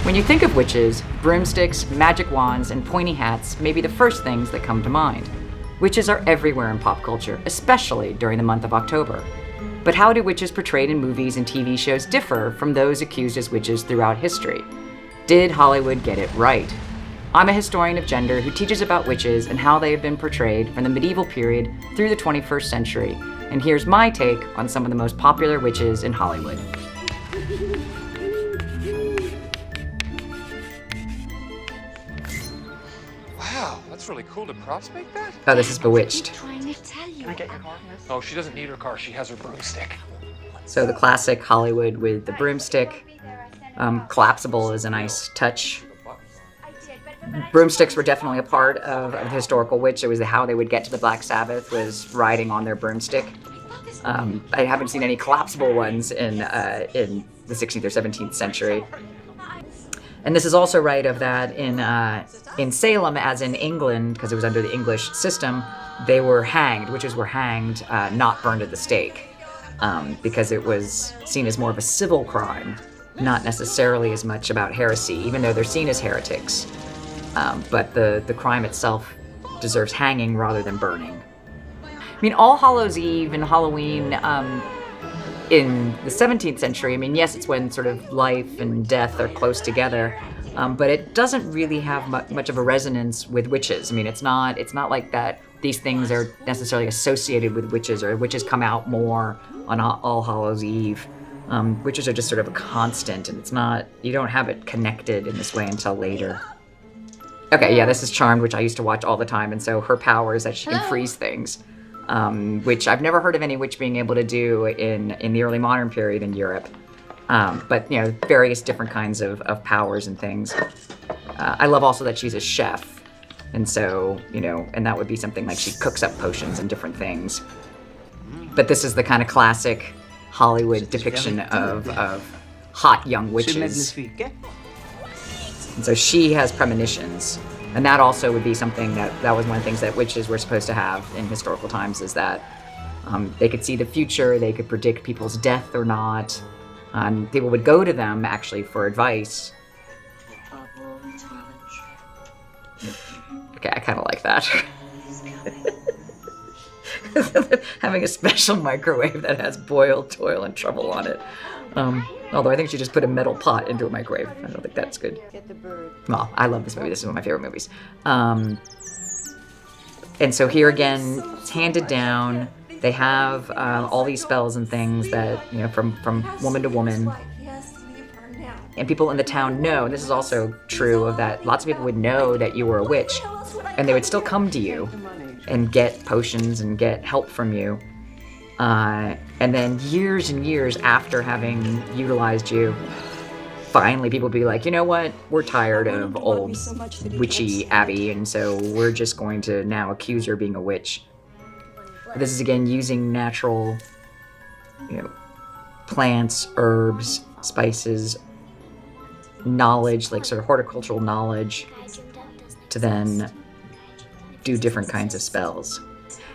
When you think of witches, broomsticks, magic wands, and pointy hats may be the first things that come to mind. Witches are everywhere in pop culture, especially during the month of October. But how do witches portrayed in movies and TV shows differ from those accused as witches throughout history? Did Hollywood get it right? I'm a historian of gender who teaches about witches and how they have been portrayed from the medieval period through the 21st century, and here's my take on some of the most popular witches in Hollywood. Wow, that's really cool. Did props make that? Oh, this is Bewitched. Can I get your car? Oh, she doesn't need her car. She has her broomstick. So the classic Hollywood with the broomstick. Collapsible is a nice touch. Broomsticks were definitely a part of the historical witch. It was how they would get to the Black Sabbath, was riding on their broomstick. I haven't seen any collapsible ones in the 16th or 17th century. And this is also right of that in Salem, as in England, because it was under the English system, they were hanged. Witches were hanged, not burned at the stake, because it was seen as more of a civil crime, not necessarily as much about heresy, even though they're seen as heretics. But the crime itself deserves hanging rather than burning. I mean, All Hallows Eve and Halloween in the 17th century, I mean, yes, it's when sort of life and death are close together, but it doesn't really have much of a resonance with witches. I mean, it's not like that these things are necessarily associated with witches, or witches come out more on All Hallows Eve. Witches are just sort of a constant, and you don't have it connected in this way until later. Okay, yeah, this is Charmed, which I used to watch all the time, and so her power is that she can freeze things, which I've never heard of any witch being able to do in the early modern period in Europe. But, various different kinds of powers and things. I love also that she's a chef, and so, and that would be something like she cooks up potions and different things. But this is the kind of classic Hollywood depiction of hot young witches. And so she has premonitions. And that also would be something that was one of the things that witches were supposed to have in historical times, is that they could see the future, they could predict people's death or not. People would go to them, actually, for advice. Okay, I kind of like that. Having a special microwave that has boil, toil, and trouble on it. Although I think she just put a metal pot into a microwave. I don't think that's good. Get the bird. Well, I love this movie. This is one of my favorite movies. And so here again, it's handed down. They have all these spells and things that, from woman to woman. And people in the town know, and this is also true of that, lots of people would know that you were a witch, and they would still come to you and get potions and get help from you. And then years and years after having utilized you, finally people would be like, you know what, we're tired of old witchy Abby, and so we're just going to now accuse her of being a witch. This is again using natural, plants, herbs, spices, knowledge, like sort of horticultural knowledge, to then do different kinds of spells.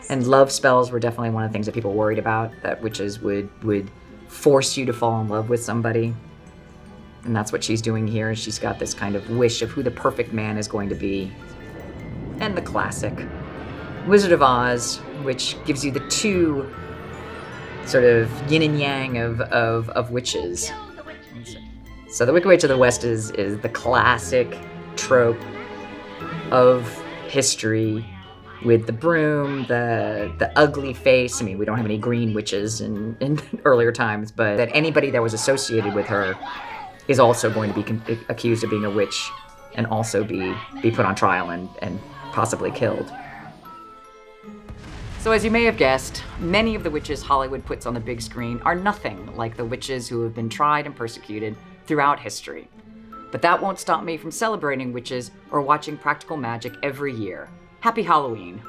And love spells were definitely one of the things that people worried about, that witches would force you to fall in love with somebody. And that's what she's doing here. She's got this kind of wish of who the perfect man is going to be. And the classic Wizard of Oz, which gives you the two sort of yin and yang of witches. So the Wicked Witch of the West is the classic trope of history, with the broom, the ugly face. I mean, we don't have any green witches in earlier times, but that anybody that was associated with her is also going to be accused of being a witch, and also be put on trial and possibly killed. So as you may have guessed, many of the witches Hollywood puts on the big screen are nothing like the witches who have been tried and persecuted throughout history. But that won't stop me from celebrating witches or watching practical magic every year. Happy Halloween!